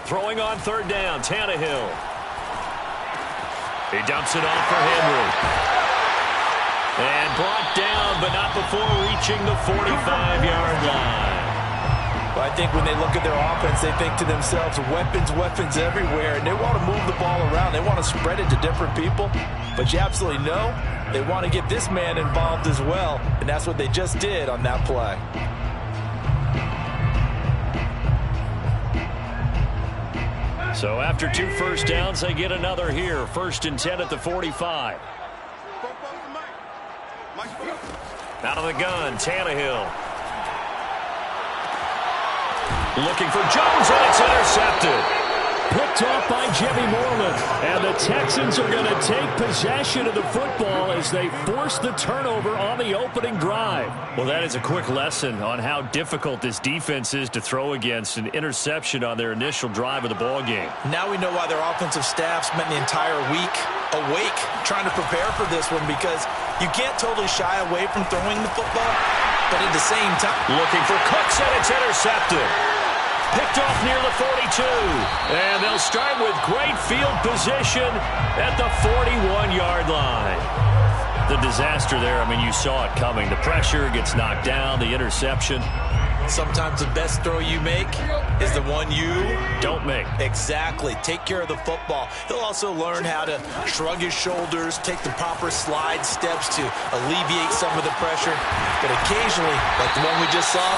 Throwing on third down, Tannehill. He dumps it off for Henry. And brought down, but not before reaching the 45-yard line. Well, I think when they look at their offense, they think to themselves, weapons everywhere, and they want to move the ball around. They want to spread it to different people, but you absolutely know they want to get this man involved as well, and that's what they just did on that play. So after 2 first downs, they get another here. 1st and 10 at the 45. Out of the gun, Tannehill. Looking for Jones, and it's intercepted. Picked off by Jimmy Moreland. And the Texans are going to take possession of the football as they force the turnover on the opening drive. Well, that is a quick lesson on how difficult this defense is to throw against. An interception on their initial drive of the ball game. Now we know why their offensive staff spent the entire week awake trying to prepare for this one, because you can't totally shy away from throwing the football, but at the same time, looking for Cooks, and it's intercepted. Picked off near the 42. And they'll start with great field position at the 41-yard line. The disaster there, I mean, you saw it coming. The pressure gets knocked down, the interception. Sometimes the best throw you make is the one you don't make. Exactly. Take care of the football. He'll also learn how to shrug his shoulders, take the proper slide steps to alleviate some of the pressure. But occasionally, like the one we just saw,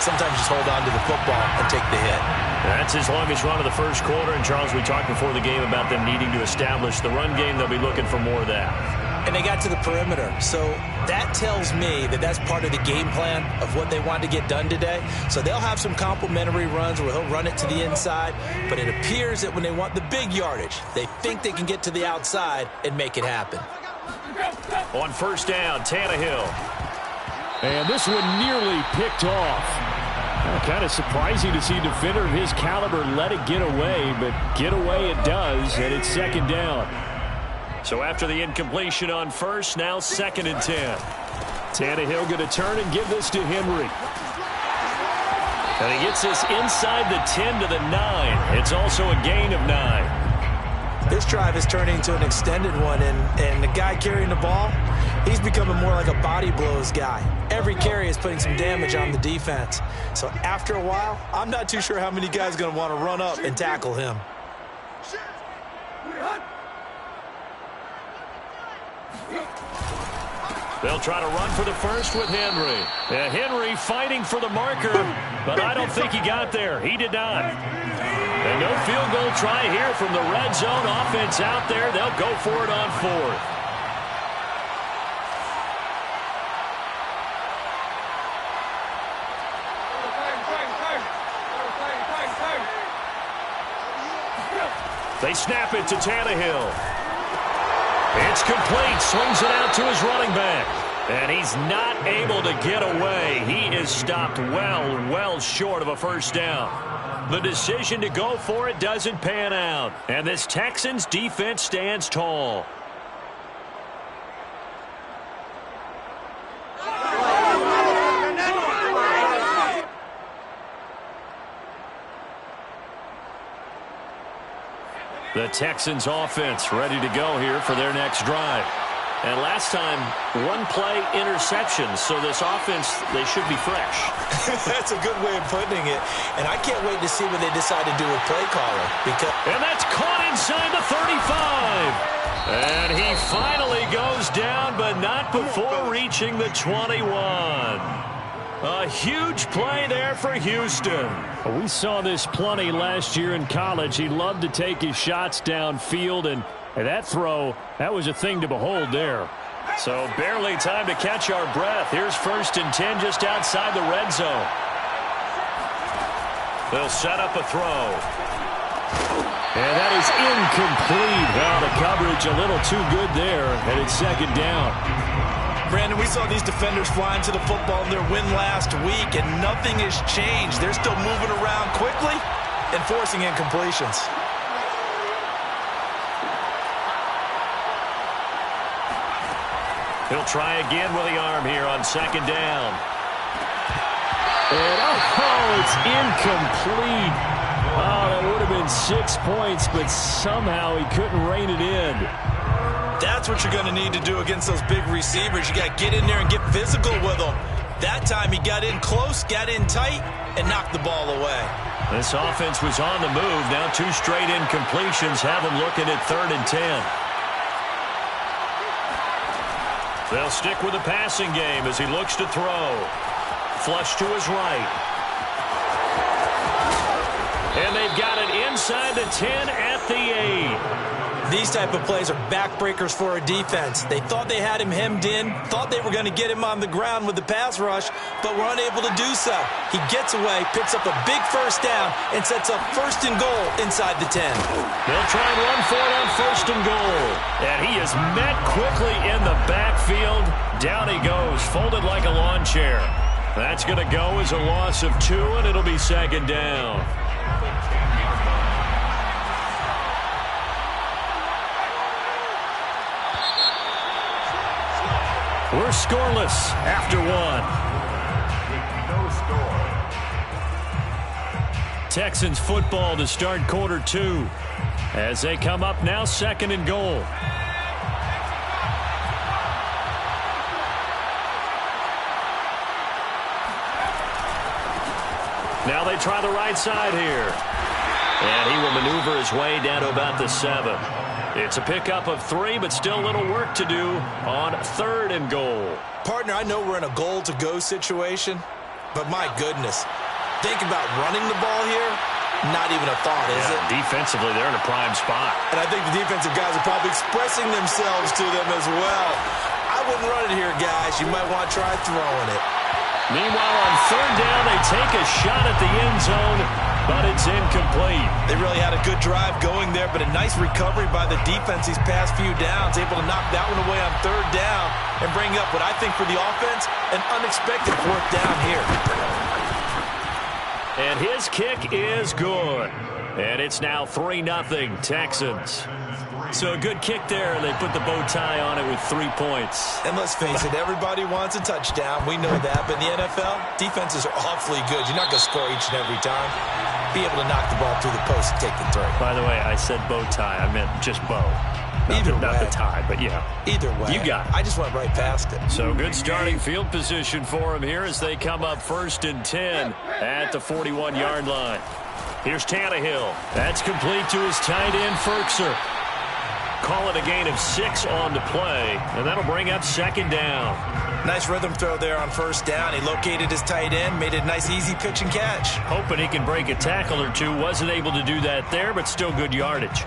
sometimes just hold on to the football and take the hit. That's his longest run of the first quarter. And, Charles, we talked before the game about them needing to establish the run game. They'll be looking for more of that. And they got to the perimeter. So that tells me that that's part of the game plan of what they want to get done today. So they'll have some complementary runs where he'll run it to the inside. But it appears that when they want the big yardage, they think they can get to the outside and make it happen. On first down, Tannehill. And this one nearly picked off. Kind of surprising to see a defender of his caliber let it get away, but get away it does, and it's 2nd down. So after the incompletion on first, now 2nd and 10. Tannehill going to turn and give this to Henry. And he gets this inside the 10 to the 9. It's also a gain of 9. This drive is turning into an extended one, and the guy carrying the ball, he's becoming more like a body blows guy. Every carry is putting some damage on the defense. So after a while, I'm not too sure how many guys are going to want to run up and tackle him. They'll try to run for the first with Henry. Henry fighting for the marker, but I don't think he got there. He did not. And no field goal try here from the red zone. Offense out there. They'll go for it on 4th. They snap it to Tannehill. It's complete. Swings it out to his running back. And he's not able to get away. He is stopped well short of a first down. The decision to go for it doesn't pan out. And this Texans defense stands tall. The Texans offense ready to go here for their next drive. And last time, 1-play interception. So this offense, they should be fresh. That's a good way of putting it. And I can't wait to see what they decide to do with play caller. And that's caught inside the 35. And he finally goes down, but not before reaching the 21. A huge play there for Houston. We saw this plenty last year in college. He loved to take his shots downfield, and that throw, that was a thing to behold there. So barely time to catch our breath. Here's 1st and 10 just outside the red zone. They'll set up a throw. And that is incomplete. Well, the coverage a little too good there, and it's 2nd down. Brandon, we saw these defenders flying to the football in their win last week, and nothing has changed. They're still moving around quickly and forcing incompletions. He'll try again with the arm here on 2nd down. And it's incomplete. Oh, that would have been 6 points, but somehow he couldn't rein it in. That's what you're going to need to do against those big receivers. You got to get in there and get physical with them. That time he got in close, got in tight, and knocked the ball away. This offense was on the move. Now 2 straight incompletions have them looking at 3rd and 10. They'll stick with the passing game as he looks to throw. Flush to his right. And they've got it inside the 10 at the 8. These type of plays are backbreakers for a defense. They thought they had him hemmed in, thought they were going to get him on the ground with the pass rush, but were unable to do so. He gets away, picks up a big first down, and sets up 1st and goal inside the 10. They'll try and run for it on 1st and goal. And he is met quickly in the backfield. Down he goes, folded like a lawn chair. That's going to go as a loss of 2, and it'll be 2nd down. We're scoreless after 1. No score. Texans football to start quarter 2 as they come up now 2nd and goal. Now they try the right side here. And he will maneuver his way down to about the 7. It's a pickup of 3, but still a little work to do on 3rd and goal. Partner, I know we're in a goal-to-go situation, but my goodness. Think about running the ball here. Not even a thought, is it? Defensively, they're in a prime spot. And I think the defensive guys are probably expressing themselves to them as well. I wouldn't run it here, guys. You might want to try throwing it. Meanwhile, on 3rd down, they take a shot at the end zone, but it's incomplete. They really had a good drive going there, but a nice recovery by the defense these past few downs, able to knock that one away on 3rd down and bring up what I think for the offense, an unexpected 4th down here. And his kick is good. And it's now 3-0 Texans. So a good kick there, and they put the bow tie on it with 3 points. And let's face it, everybody wants a touchdown. We know that. But in the NFL, defenses are awfully good. You're not going to score each and every time. Be able to knock the ball through the post and take the 3. By the way, I said bow tie. I meant just bow. Not the tie, but yeah. Either way. You got it. I just went right past it. So good starting field position for him here as they come up 1st and 10 at the 41-yard line. Here's Tannehill. That's complete to his tight end, Ferkser. Call it a gain of 6 on the play, and that'll bring up 2nd down. Nice rhythm throw there on 1st down. He located his tight end, made it a nice easy pitch and catch. Hoping he can break a tackle or two. Wasn't able to do that there, but still good yardage.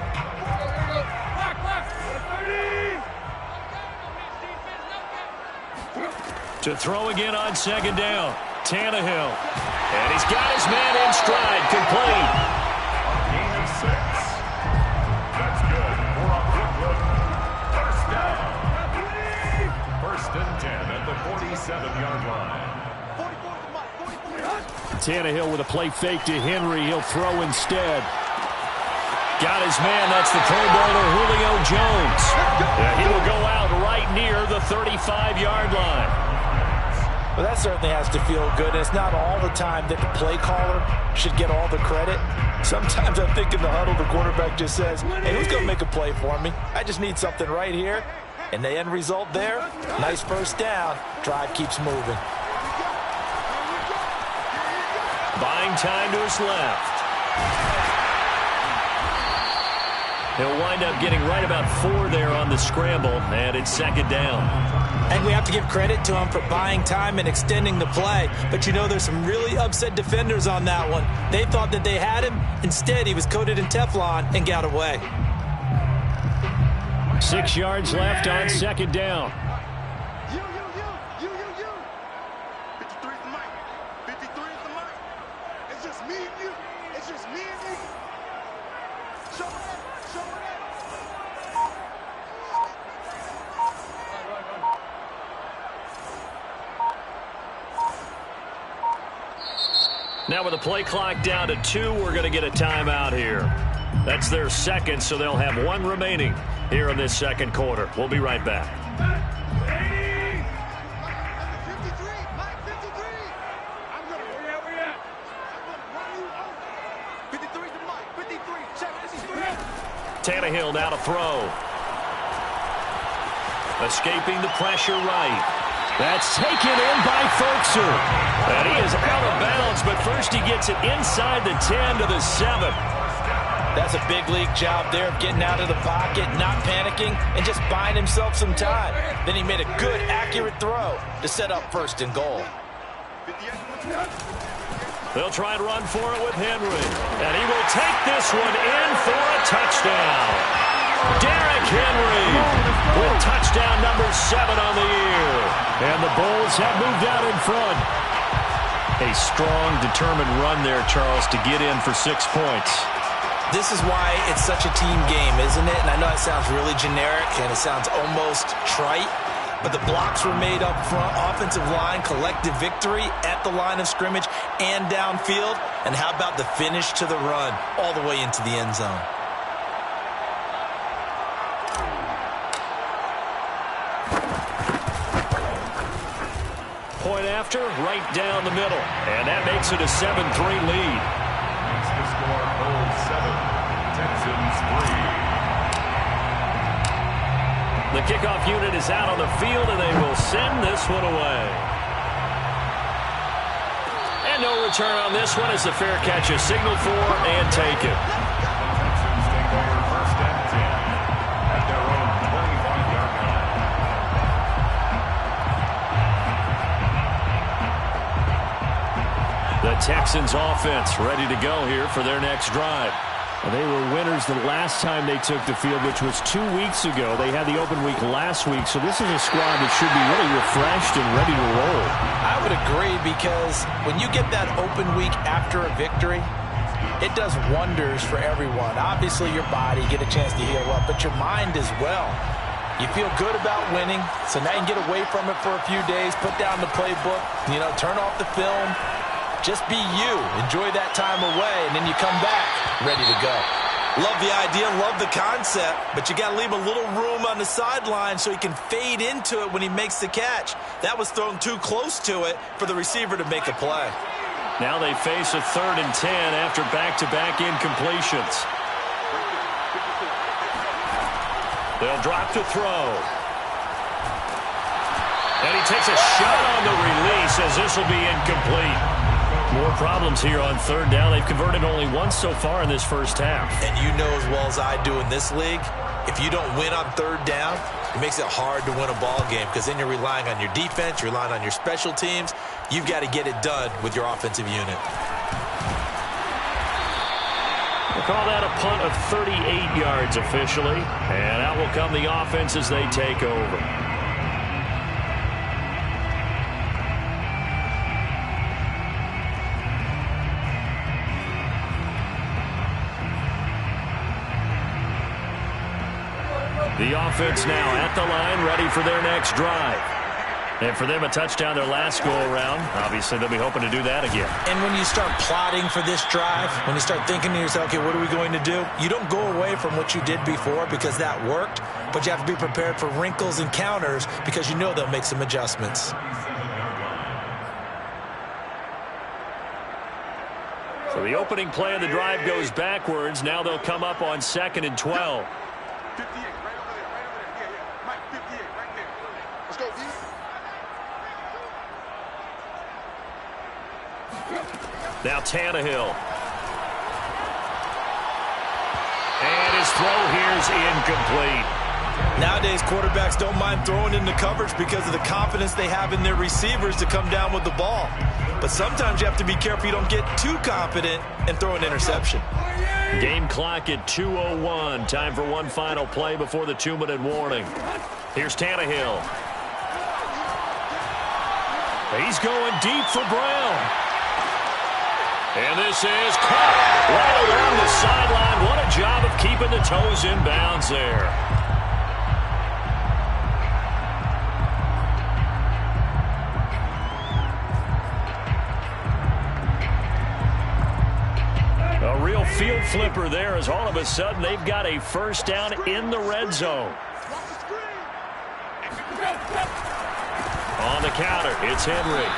To throw again on 2nd down. Tannehill. And he's got his man in stride, complete. Gain of 6. That's good for a quick look. 1st down. 1st and 10 at the 47-yard line. Tannehill with a play fake to Henry. He'll throw instead. Got his man. That's the Pro Bowler, Julio Jones. He will go out right near the 35-yard line. Well, that certainly has to feel good. It's not all the time that the play caller should get all the credit. Sometimes I think in the huddle, the quarterback just says, hey, who's going to make a play for me? I just need something right here. And the end result there, nice 1st down. Drive keeps moving. Buying time to his left. He'll wind up getting right about 4 there on the scramble, and it's 2nd down. And we have to give credit to him for buying time and extending the play. But you know, there's some really upset defenders on that one. They thought that they had him. Instead, he was coated in Teflon and got away. 6 yards left on 2nd down. You. 53 is the mic. 53 is the mic. It's just me and you. It's just me and you. Show it. Now with the play clock down to 2, we're going to get a timeout here. That's their 2nd, so they'll have 1 remaining here in this 2nd quarter. We'll be right back. Tannehill now to throw. Escaping the pressure right. That's taken in by Ferguson. And he is out of bounds, but first he gets it inside the 10 to the 7. That's a big league job there of getting out of the pocket, not panicking, and just buying himself some time. Then he made a good, accurate throw to set up 1st and goal. They'll try and run for it with Henry. And he will take this one in for a touchdown. Derrick Henry with touchdown number 7 on the year. And the Bulls have moved out in front. A strong, determined run there, Charles, to get in for 6 points. This is why it's such a team game, isn't it? And I know it sounds really generic and it sounds almost trite, but the blocks were made up front, offensive line, collective victory at the line of scrimmage and downfield. And how about the finish to the run all the way into the end zone? Point after, right down the middle. And that makes it a 7-3 lead. That's the score. Bulls 7, Texans 3. The kickoff unit is out on the field, and they will send this one away. And no return on this one as the fair catch is signaled for and taken. Texans take over 1st and 10 at their own 25-yard line. The Texans offense ready to go here for their next drive. Well, they were winners the last time they took the field, which was 2 weeks ago. They had the open week last week, so this is a squad that should be really refreshed and ready to roll. I would agree, because when you get that open week after a victory, it does wonders for everyone. Obviously, your body, get a chance to heal up, but your mind as well. You feel good about winning, so now you can get away from it for a few days, put down the playbook, turn off the film. Just be you. Enjoy that time away, and then you come back ready to go. Love the idea, love the concept, but you got to leave a little room on the sideline so he can fade into it when he makes the catch. That was thrown too close to it for the receiver to make a play. Now they face a 3rd and 10 after back-to-back incompletions. They'll drop to throw. And he takes a shot on the release as this will be incomplete. More problems here on 3rd down. They've converted only once so far in this first half. And you know as well as I do in this league, if you don't win on 3rd down, it makes it hard to win a ball game, because then you're relying on your defense, you're relying on your special teams. You've got to get it done with your offensive unit. We'll call that a punt of 38 yards officially. And out will come the offense as they take over. The offense now at the line, ready for their next drive. And for them, a touchdown their last go-around. Obviously, they'll be hoping to do that again. And when you start plotting for this drive, when you start thinking to yourself, okay, what are we going to do? You don't go away from what you did before because that worked, but you have to be prepared for wrinkles and counters because you know they'll make some adjustments. So the opening play of the drive goes backwards. Now they'll come up on 2nd and 12. 58, right over there, Yeah. Mike, 58, right there. Let's go, D. Now Tannehill. And his throw here is incomplete. Nowadays, quarterbacks don't mind throwing into coverage because of the confidence they have in their receivers to come down with the ball. But sometimes you have to be careful you don't get too confident and throw an interception. Game clock at 2:01. Time for one final play before the 2-minute warning. Here's Tannehill. He's going deep for Brown. And this is caught right along the sideline. What a job of keeping the toes in bounds there. A real field flipper there as all of a sudden they've got a first down in the red zone. On the counter, it's Henry.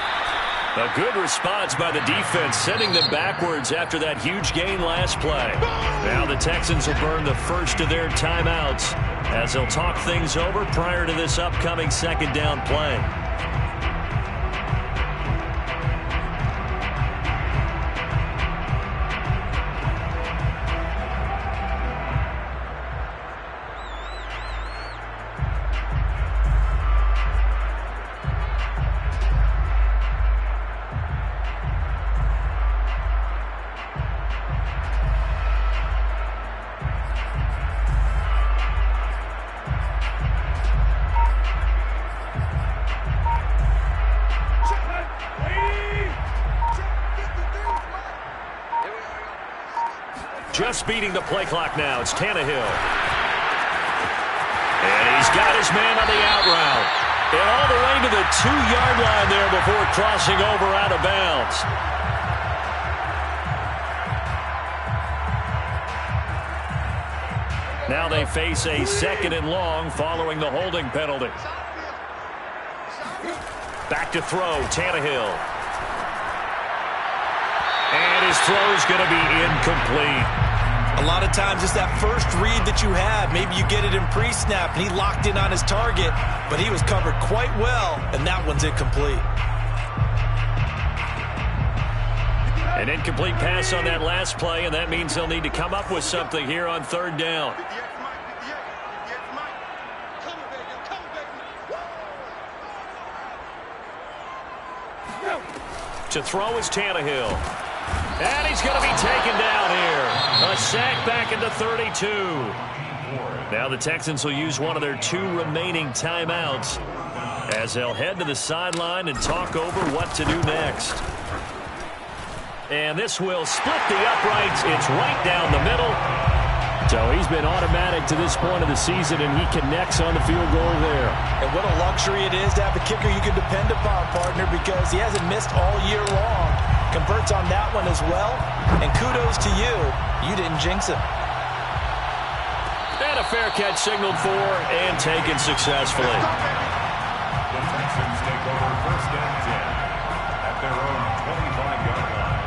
A good response by the defense, sending them backwards after that huge gain last play. Now the Texans will burn the first of their timeouts as they'll talk things over prior to this upcoming second down play. Just beating the play clock now. It's Tannehill. And he's got his man on the out route. And all the way to the 2-yard line there before crossing over out of bounds. Now they face a 2nd and long following the holding penalty. Back to throw, Tannehill. And his throw is going to be incomplete. A lot of times it's that first read that you have. Maybe you get it in pre-snap, and he locked in on his target, but he was covered quite well, and that one's incomplete. An incomplete pass on that last play, and that means they'll need to come up with something here on 3rd down. To throw is Tannehill. And he's going to be taken down here. A sack back into 32. Now the Texans will use one of their 2 remaining timeouts as they'll head to the sideline and talk over what to do next. And this will split the uprights. It's right down the middle. So he's been automatic to this point of the season, and he connects on the field goal there. And what a luxury it is to have a kicker you can depend upon, partner, because he hasn't missed all year long. Converts on that one as well. And kudos to you. You didn't jinx him. And a fair catch signaled for and taken successfully. The Texans take over 1st and 10 at their own 25-yard line.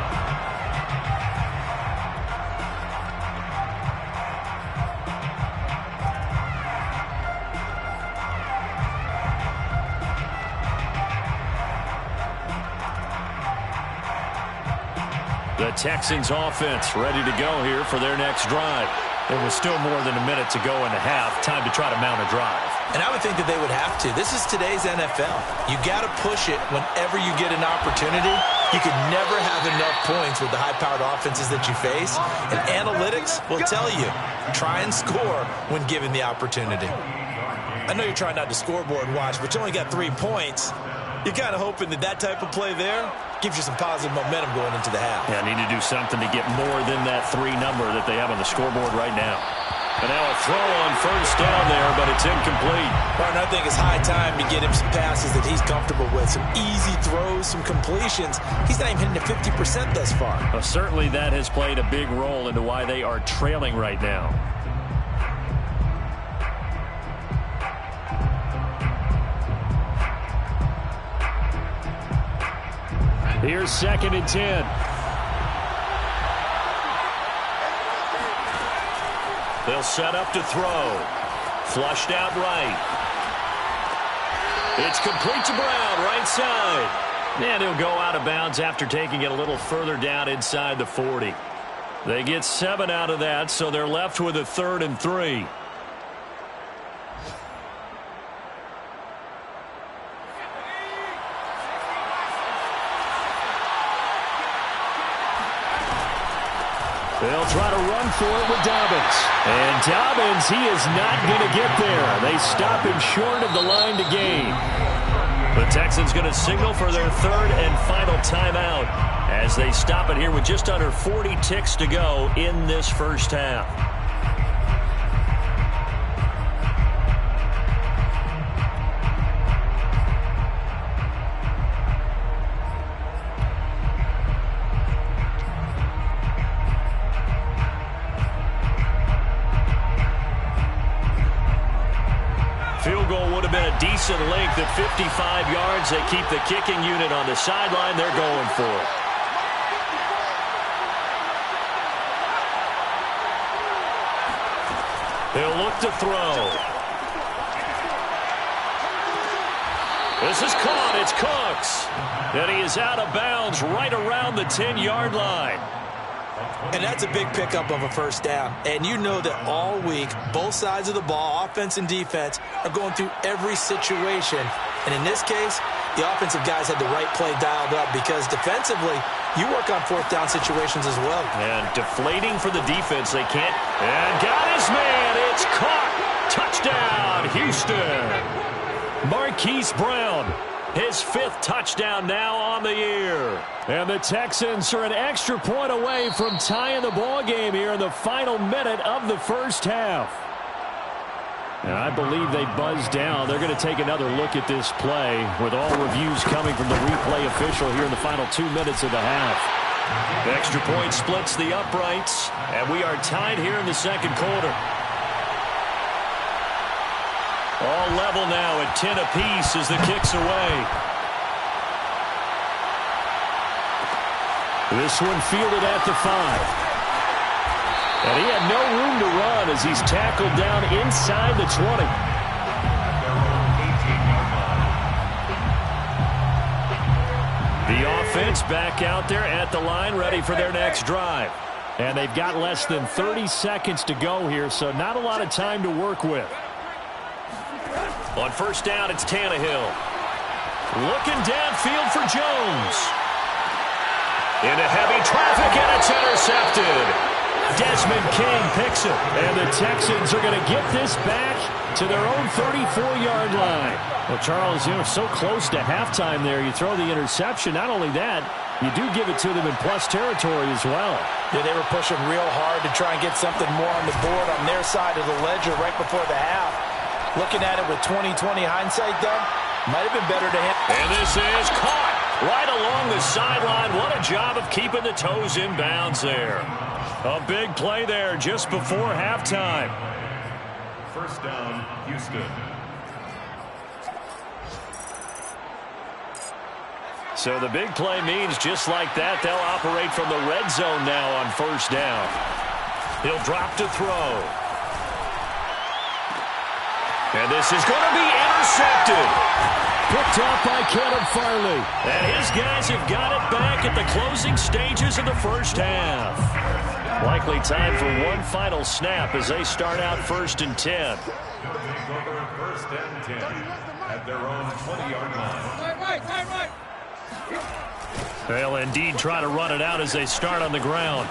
The Texans offense ready to go here for their next drive. There was still more than a minute to go in the half. Time to try to mount a drive. And I would think that they would have to. This is today's NFL. You got to push it whenever you get an opportunity. You could never have enough points with the high-powered offenses that you face. And analytics will tell you, try and score when given the opportunity. I know you're trying not to scoreboard watch, but you only got 3 points. You're kind of hoping that that type of play there gives you some positive momentum going into the half. Yeah, need to do something to get more than that 3 number that they have on the scoreboard right now. And now a throw on 1st down there, but it's incomplete. Martin, I think it's high time to get him some passes that he's comfortable with. Some easy throws, some completions. He's not even hitting to 50% thus far. Well, certainly that has played a big role into why they are trailing right now. Here's 2nd and 10. They'll set up to throw. Flushed out right. It's complete to Brown, right side. And he'll go out of bounds after taking it a little further down inside the 40. They get 7 out of that, so they're left with a 3rd and 3. They'll try to run for it with Dobbins. And Dobbins, he is not going to get there. They stop him short of the line to gain. The Texans going to signal for their 3rd and final timeout as they stop it here with just under 40 ticks to go in this first half. Field goal would have been a decent length at 55 yards. They keep the kicking unit on the sideline. They're going for it. He'll look to throw. This is caught. It's Cooks. And he is out of bounds right around the 10-yard line. And that's a big pickup of a first down. And you know that all week, both sides of the ball, offense and defense, are going through every situation. And in this case, the offensive guys had the right play dialed up because defensively, you work on fourth down situations as well. And deflating for the defense. They can't. And got his man. It's caught. Touchdown, Houston. Marquise Brown, his 5th touchdown now on the year. And the Texans are an extra point away from tying the ball game here in the final minute of the first half. And I believe they buzzed down. They're going to take another look at this play with all reviews coming from the replay official here in the final 2 minutes of the half. The extra point splits the uprights, and we are tied here in the second quarter. All level now at 10 apiece as the kick's away. This one fielded at the 5. And he had no room to run as he's tackled down inside the 20. The offense back out there at the line, ready for their next drive. And they've got less than 30 seconds to go here, so not a lot of time to work with. On first down, it's Tannehill. Looking downfield for Jones. Into heavy traffic, and it's intercepted. Desmond King picks it. And the Texans are going to get this back to their own 34-yard line. Well, Charles, you're so close to halftime there. You throw the interception. Not only that, you do give it to them in plus territory as well. Yeah, they were pushing real hard to try and get something more on the board on their side of the ledger right before the half. Looking at it with 20/20 hindsight, though, might have been better to him. And this is caught right along the sideline. What a job of keeping the toes in bounds there. A big play there just before halftime. First down, Houston. So the big play means just like that, they'll operate from the red zone now on first down. He'll drop to throw. And this is going to be intercepted. Picked off by Caleb Farley. And his guys have got it back at the closing stages of the first half. Likely time for one final snap as they start out 1st and 10. First and 10 at their own 20-yard line. They'll indeed try to run it out as they start on the ground.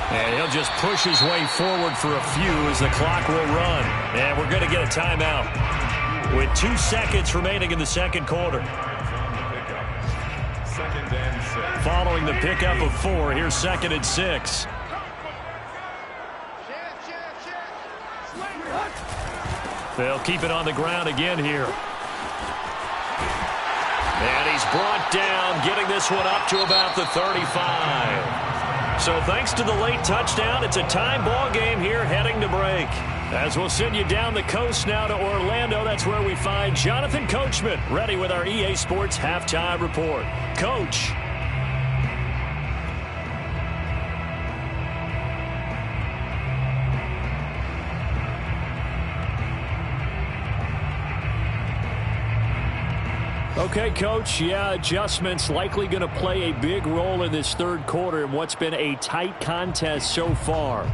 And he'll just push his way forward for a few as the clock will run. And we're going to get a timeout with 2 seconds remaining in the second quarter. Second and 6. Following the pickup of 4, here's 2nd and 6. They'll keep it on the ground again here. And he's brought down, getting this one up to about the 35. So thanks to the late touchdown, it's a time ball game here heading to break. As we'll send you down the coast now to Orlando, that's where we find Jonathan Coachman, ready with our EA Sports Halftime Report. Coach. Okay, Coach, yeah, adjustments likely going to play a big role in this third quarter in what's been a tight contest so far.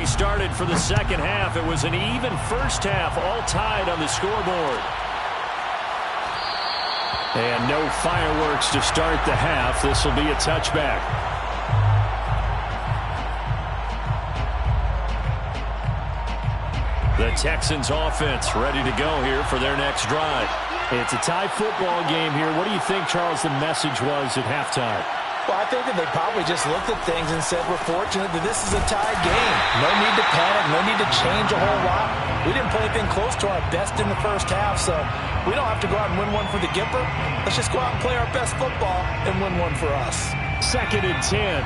Started for the second half. It was an even first half, all tied on the scoreboard. And no fireworks to start the half. This will be a touchback. The Texans offense ready to go here for their next drive. It's a tie football game here. What do you think, Charles, the message was at halftime? Well, I think that they probably just looked at things and said, we're fortunate that this is a tied game. No need to panic. No need to change a whole lot. We didn't play anything close to our best in the first half, so we don't have to go out and win one for the Gipper. Let's just go out and play our best football and win one for us. 2nd and 10.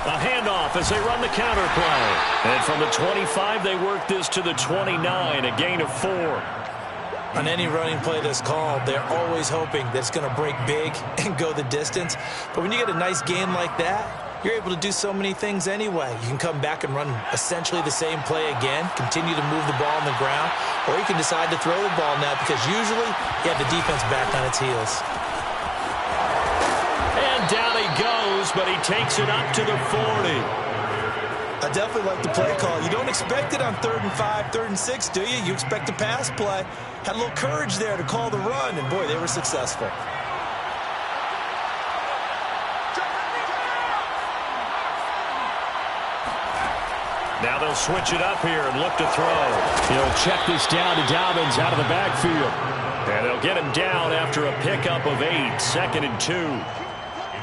A handoff as they run the counter play. And from the 25, they work this to the 29, a gain of 4. On any running play that's called, they're always hoping that it's going to break big and go the distance. But when you get a nice gain like that, you're able to do so many things anyway. You can come back and run essentially the same play again, continue to move the ball on the ground, or you can decide to throw the ball now because usually you have the defense back on its heels. And down he goes, but he takes it up to the 40. I definitely like the play call. You don't expect it on 3rd and 5, 3rd and 6, do you? You expect a pass play. Had a little courage there to call the run, and boy, they were successful. Now they'll switch it up here and look to throw. He'll check this down to Dobbins out of the backfield. And they'll get him down after a pickup of 8, 2nd and 2.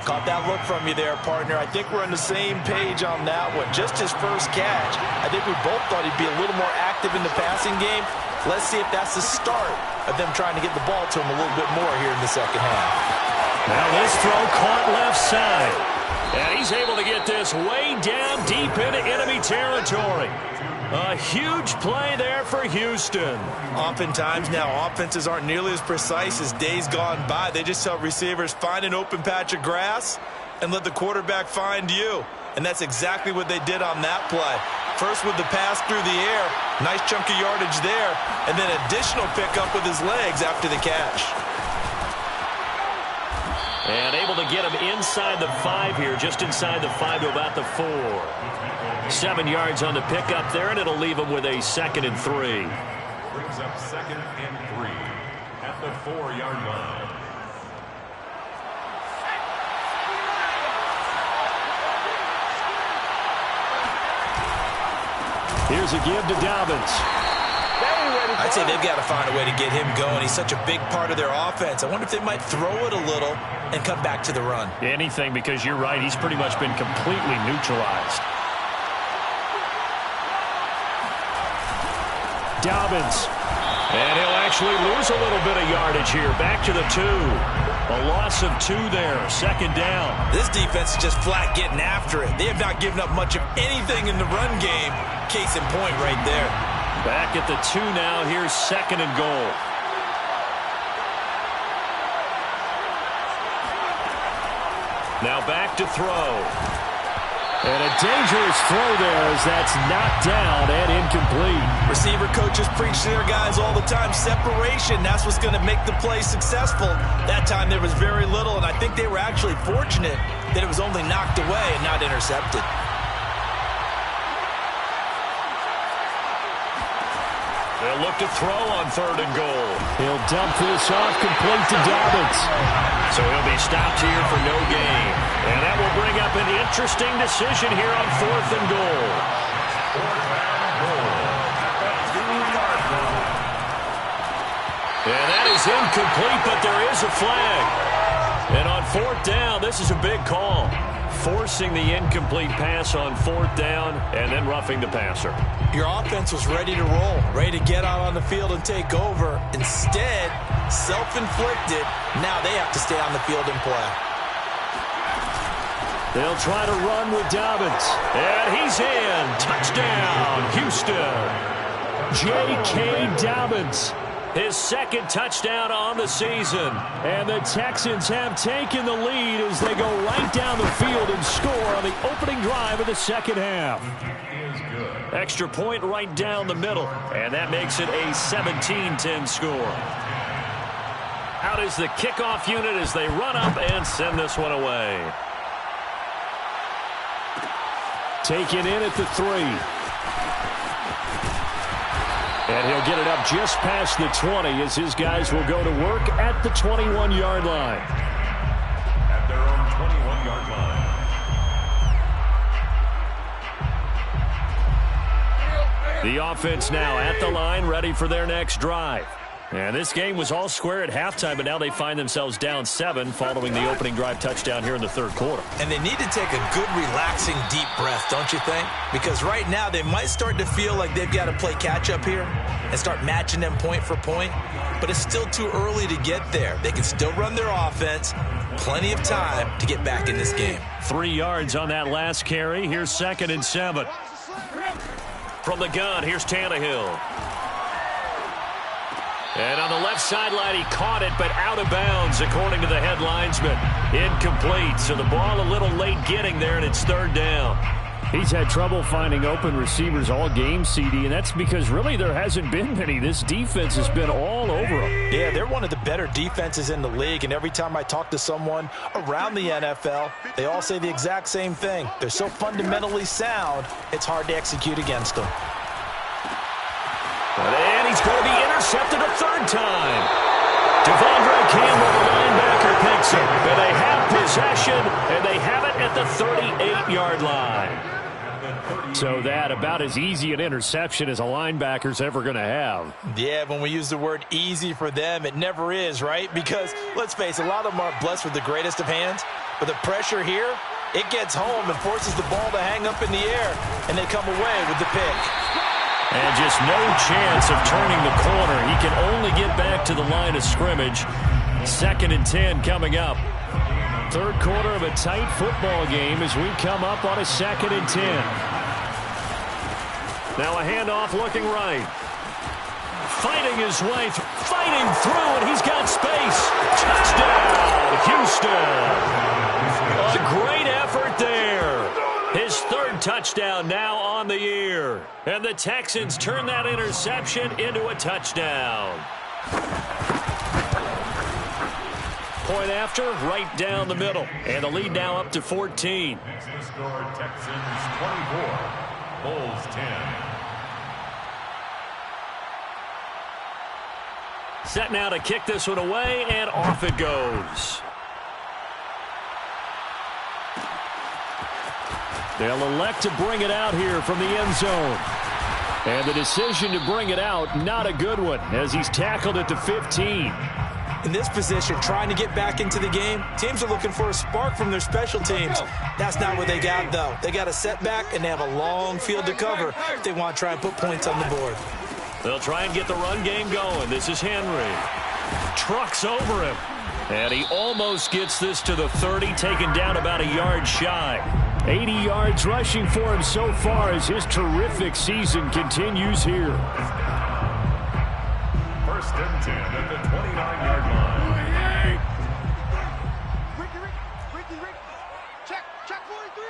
Caught that look from you there, partner. I think we're on the same page on that one. Just his first catch. I think we both thought he'd be a little more active in the passing game. Let's see if that's the start of them trying to get the ball to him a little bit more here in the second half. Now this throw caught left side. And he's able to get this way down deep into enemy territory. A huge play there for Houston. Oftentimes now, offenses aren't nearly as precise as days gone by. They just tell receivers, find an open patch of grass and let the quarterback find you. And that's exactly what they did on that play. First with the pass through the air, nice chunk of yardage there, and then additional pickup with his legs after the catch. And able to get him inside the 5 here, just inside the 5 to about the 4. 7 yards on the pickup there, and it'll leave him with a 2nd and 3. Brings up 2nd and 3 at the 4-yard line. Here's a give to Dobbins. I'd say they've got to find a way to get him going. He's such a big part of their offense. I wonder if they might throw it a little and come back to the run. Anything, because you're right. He's pretty much been completely neutralized. Dobbins. And he'll actually lose a little bit of yardage here. Back to the 2. A loss of 2 there. 2nd down. This defense is just flat getting after it. They have not given up much of anything in the run game. Case in point right there. Back at the 2 now. Here's 2nd and goal. Now back to throw. And a dangerous throw there as that's knocked down and incomplete. Receiver coaches preach to their guys all the time. Separation, that's what's going to make the play successful. That time there was very little, and I think they were actually fortunate that it was only knocked away and not intercepted. They'll look to throw on 3rd and goal. He'll dump this off complete to Dobbins. So he'll be stopped here for no gain. And that will bring up an interesting decision here on 4th and goal. 4th and goal at the 2-yard line. And that is incomplete, but there is a flag. And on 4th down, this is a big call. Forcing the incomplete pass on 4th down and then roughing the passer. Your offense was ready to roll, ready to get out on the field and take over. Instead, self-inflicted, now they have to stay on the field and play. They'll try to run with Dobbins. And he's in. Touchdown, Houston. J.K. Dobbins. His 2nd touchdown on the season. And the Texans have taken the lead as they go right down the field and score on the opening drive of the 2nd half. Extra point right down the middle. And that makes it a 17-10 score. Out is the kickoff unit as they run up and send this one away. Taken in at the 3. And he'll get it up just past the 20 as his guys will go to work at the 21-yard line. At their own 21-yard line. The offense now at the line, ready for their next drive. And this game was all square at halftime, but now they find themselves down 7 following the opening drive touchdown here in the third quarter. And they need to take a good, relaxing, deep breath, don't you think? Because right now they might start to feel like they've got to play catch-up here and start matching them point for point. But it's still too early to get there. They can still run their offense. Plenty of time to get back in this game. 3 yards on that last carry. Here's 2nd and 7. From the gun, here's Tannehill. And on the left sideline, he caught it, but out of bounds, according to the head linesman. Incomplete, so the ball a little late getting there, and it's 3rd down. He's had trouble finding open receivers all game, CD, and that's because really there hasn't been many. This defense has been all over them. Yeah, they're one of the better defenses in the league, and every time I talk to someone around the NFL, they all say the exact same thing. They're so fundamentally sound, it's hard to execute against them. And he's going to be intercepted a 3rd time. Devondre Campbell, the linebacker, picks it. And they have possession, and they have it at the 38-yard line. So that about as easy an interception as a linebacker's ever going to have. Yeah, when we use the word easy for them, it never is, right? Because, let's face it, a lot of them are blessed with the greatest of hands. But the pressure here, it gets home and forces the ball to hang up in the air, and they come away with the pick. And just no chance of turning the corner. He can only get back to the line of scrimmage. 2nd and 10 coming up. 3rd quarter of a tight football game as we come up on a 2nd and 10. Now a handoff looking right. Fighting his way, fighting through, and he's got space. Touchdown, Houston. A great effort there. His 3rd touchdown now on the year. And the Texans turn that interception into a touchdown. Point after, right down the middle. And the lead now up to 14. Texans score Texans 24, Bulls 10. Set now to kick this one away, and off it goes. They'll elect to bring it out here from the end zone. And the decision to bring it out, not a good one, as he's tackled at the 15. In this position, trying to get back into the game, teams are looking for a spark from their special teams. That's not what they got, though. They got a setback, and they have a long field to cover if they want to try and put points on the board. They'll try and get the run game going. This is Henry. Trucks over him. And he almost gets this to the 30, taken down about a yard shy. 80 yards rushing for him so far as his terrific season continues here. 1st and 10 at the 29-yard line. Ricky, check 43.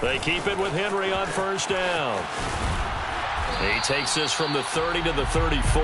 They keep it with Henry on 1st down. He takes this from the 30 to the 34.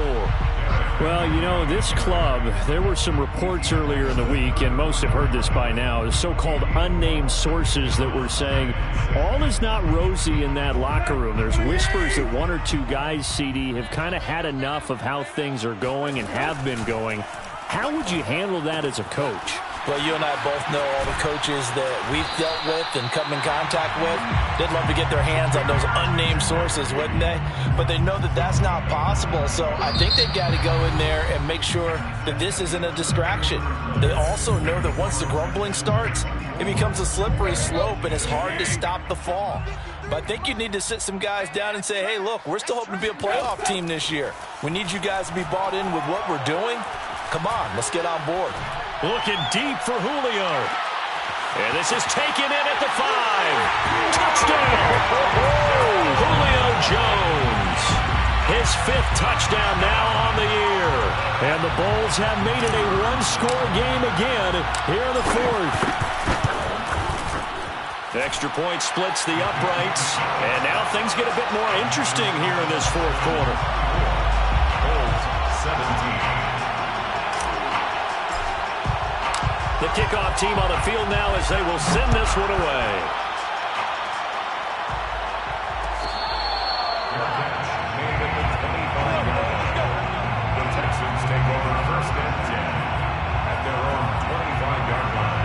Well, you know, this club, there were some reports earlier in the week, and most have heard this by now, so-called unnamed sources that were saying all is not rosy in that locker room. There's whispers that 1 or 2 guys, CD, have kind of had enough of how things are going and have been going. How would you handle that as a coach? Well, you and I both know all the coaches that we've dealt with and come in contact with. They'd love to get their hands on those unnamed sources, wouldn't they? But they know that that's not possible, so I think they've got to go in there and make sure that this isn't a distraction. They also know that once the grumbling starts, it becomes a slippery slope, and it's hard to stop the fall. But I think you need to sit some guys down and say, hey, look, we're still hoping to be a playoff team this year. We need you guys to be bought in with what we're doing. Come on, let's get on board. Looking deep for Julio. And this is taken in at the 5. Touchdown! Julio Jones. His 5th touchdown now on the year. And the Bulls have made it a one-score game again here in the 4th. Extra point splits the uprights. And now things get a bit more interesting here in this 4th quarter. Bulls 17. The kickoff team on the field now as they will send this one away. Made at the 25-yard line. The Texans take over 1st and 10 at their own 25-yard line.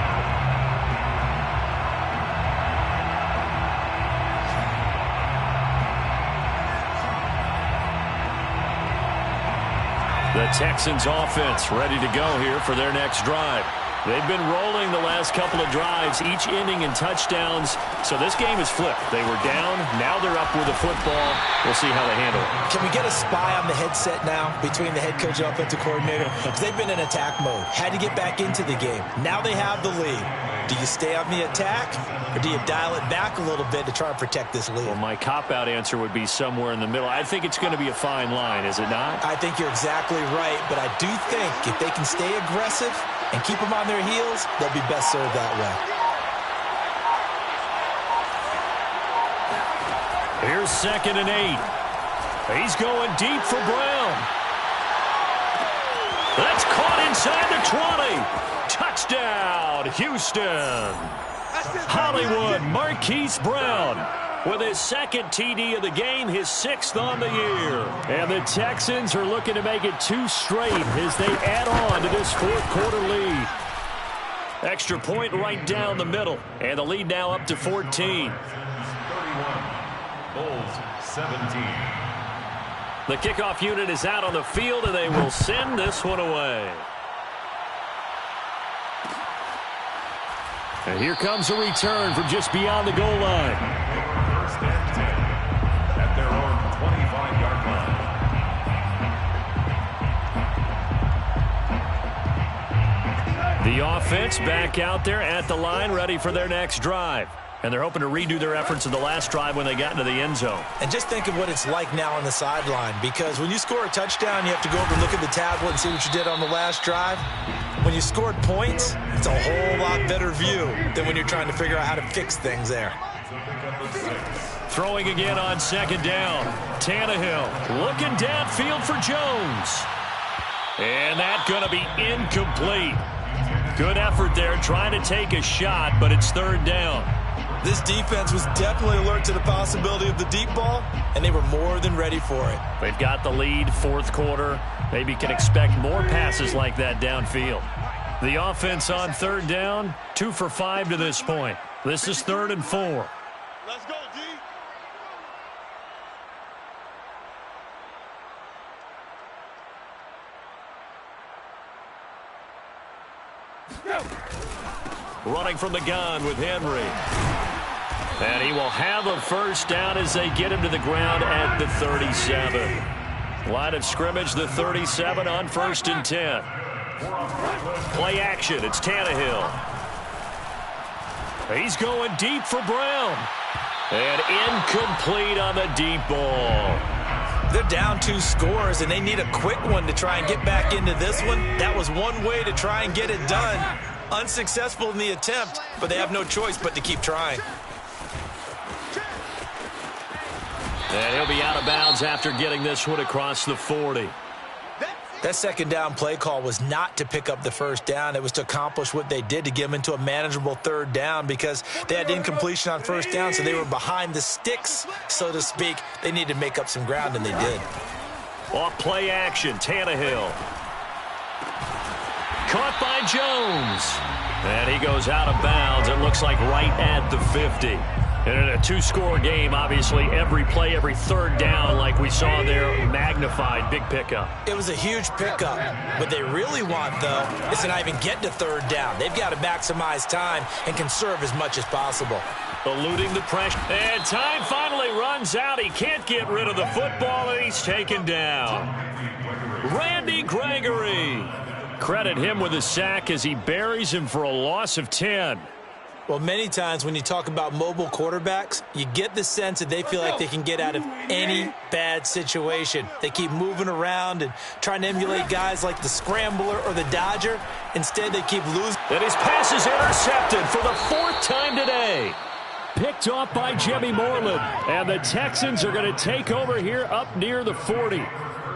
The Texans offense ready to go here for their next drive. They've been rolling the last couple of drives, each ending in touchdowns. So this game is flipped. They were down. Now they're up with the football. We'll see how they handle it. Can we get a spy on the headset now between the head coach and offensive coordinator? Because they've been in attack mode. Had to get back into the game. Now they have the lead. Do you stay on the attack, or do you dial it back a little bit to try and protect this lead? Well, my cop-out answer would be somewhere in the middle. I think it's going to be a fine line, is it not? I think you're exactly right, but I do think if they can stay aggressive and keep them on their heels, they'll be best served that way. Here's 2nd and 8. He's going deep for Brown. That's caught inside the 20. Touchdown, Houston. Hollywood Marquise Brown with his 2nd TD of the game, his 6th on the year. And the Texans are looking to make it 2 straight as they add on to this 4th quarter lead. Extra point right down the middle. And the lead now up to 14. 31. Bulls 17. The kickoff unit is out on the field, and they will send this one away. And here comes a return from just beyond the goal line. 1st and 10 at their own 25-yard line. The offense back out there at the line, ready for their next drive. And they're hoping to redo their efforts in the last drive when they got into the end zone. And just think of what it's like now on the sideline, because when you score a touchdown, you have to go over and look at the tablet and see what you did on the last drive. When you scored points, it's a whole lot better view than when you're trying to figure out how to fix things there. Throwing again on 2nd down. Tannehill looking downfield for Jones. And that's going to be incomplete. Good effort there trying to take a shot, but it's 3rd down. This defense was definitely alert to the possibility of the deep ball, and they were more than ready for it. They've got the lead, 4th quarter. Maybe can expect more passes like that downfield. The offense on 3rd down, 2 for 5 to this point. This is 3rd and 4. Let's go, D. Running from the gun with Henry. And he will have a 1st down as they get him to the ground at the 37. Line of scrimmage, the 37 on 1st and 10. Play action, it's Tannehill. He's going deep for Brown. And incomplete on the deep ball. They're down 2 scores, and they need a quick one to try and get back into this one. That was one way to try and get it done. Unsuccessful in the attempt, but they have no choice but to keep trying. And he'll be out of bounds after getting this one across the 40. That 2nd down play call was not to pick up the 1st down. It was to accomplish what they did to get them into a manageable 3rd down, because they had incompletion on 1st down, so they were behind the sticks, so to speak. They needed to make up some ground, and they did. Off play action, Tannehill. Caught by Jones. And he goes out of bounds. It looks like right at the 50. And in a 2-score game, obviously, every play, every 3rd down, like we saw there, magnified, big pickup. It was a huge pickup. What they really want, though, is to not even get to 3rd down. They've got to maximize time and conserve as much as possible. Eluding the pressure. And time finally runs out. He can't get rid of the football, and he's taken down. Randy Gregory. Credit him with a sack as he buries him for a loss of 10. Well, many times when you talk about mobile quarterbacks, you get the sense that they feel like they can get out of any bad situation. They keep moving around and trying to emulate guys like the Scrambler or the Dodger. Instead, they keep losing. And his pass is intercepted for the 4th time today. Picked off by Jimmy Moreland. And the Texans are going to take over here up near the 40.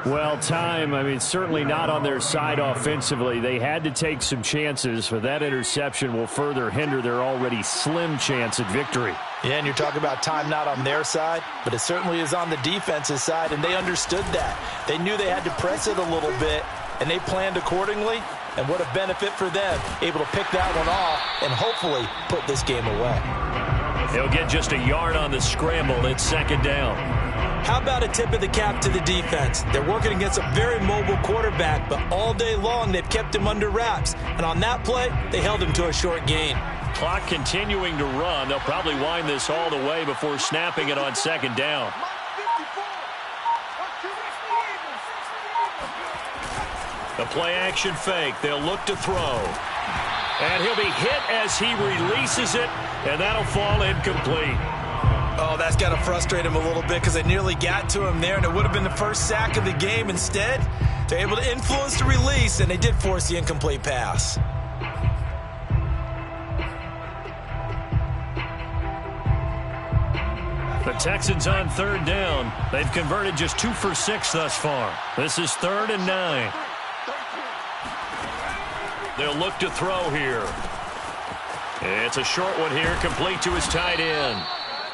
Well, certainly not on their side offensively. They had to take some chances, but that interception will further hinder their already slim chance at victory. Yeah, and you're talking about time not on their side, but it certainly is on the defense's side, and they understood that. They knew they had to press it a little bit, and they planned accordingly, and what a benefit for them, able to pick that one off and hopefully put this game away. He'll get just a yard on the scramble. It's second down. How about a tip of the cap to the defense? They're working against a very mobile quarterback, but all day long they've kept him under wraps. And on that play, they held him to a short gain. Clock continuing to run. They'll probably wind this all the way before snapping it on second down. The play action fake. They'll look to throw. And he'll be hit as he releases it, and that'll fall incomplete. Oh, that's got to frustrate him a little bit because they nearly got to him there, and it would have been the first sack of the game. Instead, they're able to influence the release, and they did force the incomplete pass. The Texans on third down. They've converted just 2 for 6 thus far. This is 3rd and 9. They'll look to throw here. It's a short one here, complete to his tight end.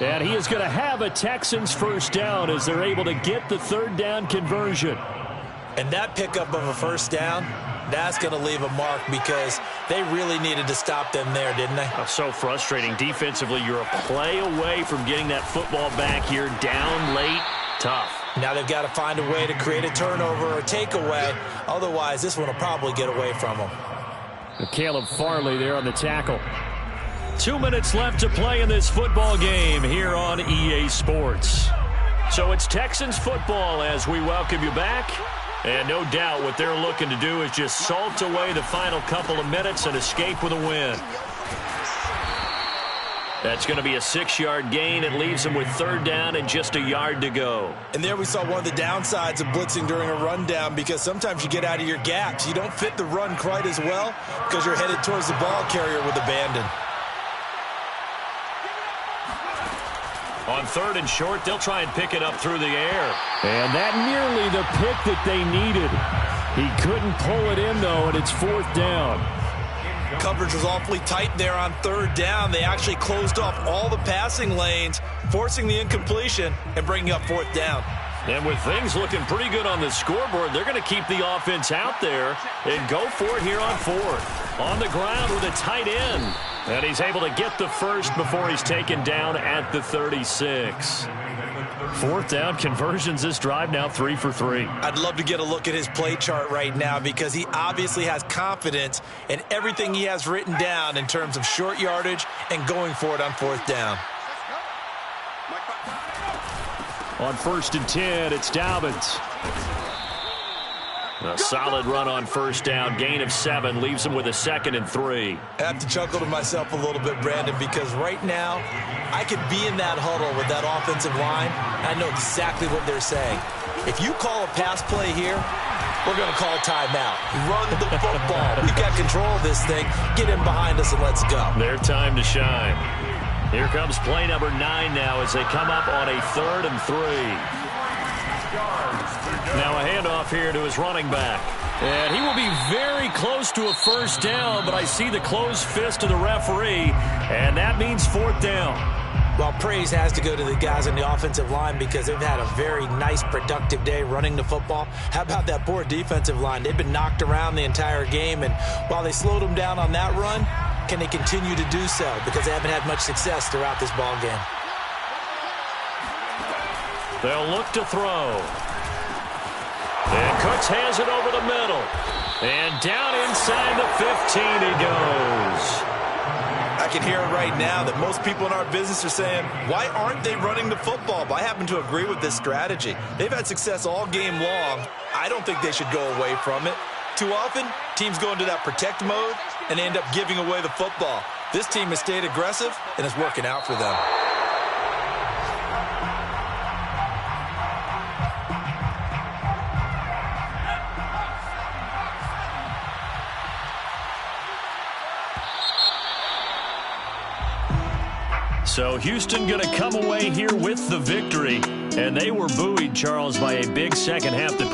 And he is going to have a Texans first down as they're able to get the third down conversion. And that pickup of a first down, that's going to leave a mark because they really needed to stop them there, didn't they? Oh, so frustrating. Defensively, you're a play away from getting that football back here. Down late, tough. Now they've got to find a way to create a turnover or a takeaway. Otherwise, this one will probably get away from them. Caleb Farley there on the tackle. 2 minutes left to play in this football game here on EA Sports. So it's Texans football as we welcome you back. And no doubt what they're looking to do is just salt away the final couple of minutes and escape with a win. That's going to be a 6-yard gain. It leaves them with third down and just a yard to go. And there we saw one of the downsides of blitzing during a rundown because sometimes you get out of your gaps. You don't fit the run quite as well because you're headed towards the ball carrier with abandon. On 3rd and short, they'll try and pick it up through the air. And that nearly the pick that they needed. He couldn't pull it in, though, and it's 4th down. Coverage was awfully tight there on 3rd down. They actually closed off all the passing lanes, forcing the incompletion and bringing up 4th down. And with things looking pretty good on the scoreboard, they're going to keep the offense out there and go for it here on 4th. On the ground with a tight end. And he's able to get the first before he's taken down at the 36. 4th down conversions this drive now 3 for 3. I'd love to get a look at his play chart right now because he obviously has confidence in everything he has written down in terms of short yardage and going for it on 4th down. On 1st and 10, it's Dobbins. A solid run on 1st down. Gain of 7 leaves him with a 2nd and 3. I have to chuckle to myself a little bit, Brandon, because right now I could be in that huddle with that offensive line. I know exactly what they're saying. If you call a pass play here, we're going to call timeout. Run the football. We've got control of this thing. Get in behind us and let's go. Their time to shine. Here comes play number 9 now as they come up on a 3rd and 3. Now a handoff here to his running back. And he will be very close to a first down, but I see the closed fist of the referee, and that means 4th down. Well, praise has to go to the guys on the offensive line because they've had a very nice, productive day running the football. How about that poor defensive line? They've been knocked around the entire game, and while they slowed them down on that run, can they continue to do so? Because they haven't had much success throughout this ball game. They'll look to throw. And Cooks has it over the middle. And down inside the 15 he goes. I can hear it right now that most people in our business are saying, why aren't they running the football? But I happen to agree with this strategy. They've had success all game long. I don't think they should go away from it. Too often, teams go into that protect mode and they end up giving away the football. This team has stayed aggressive, and it's working out for them. So Houston going to come away here with the victory. And they were buoyed, Charles, by a big second half.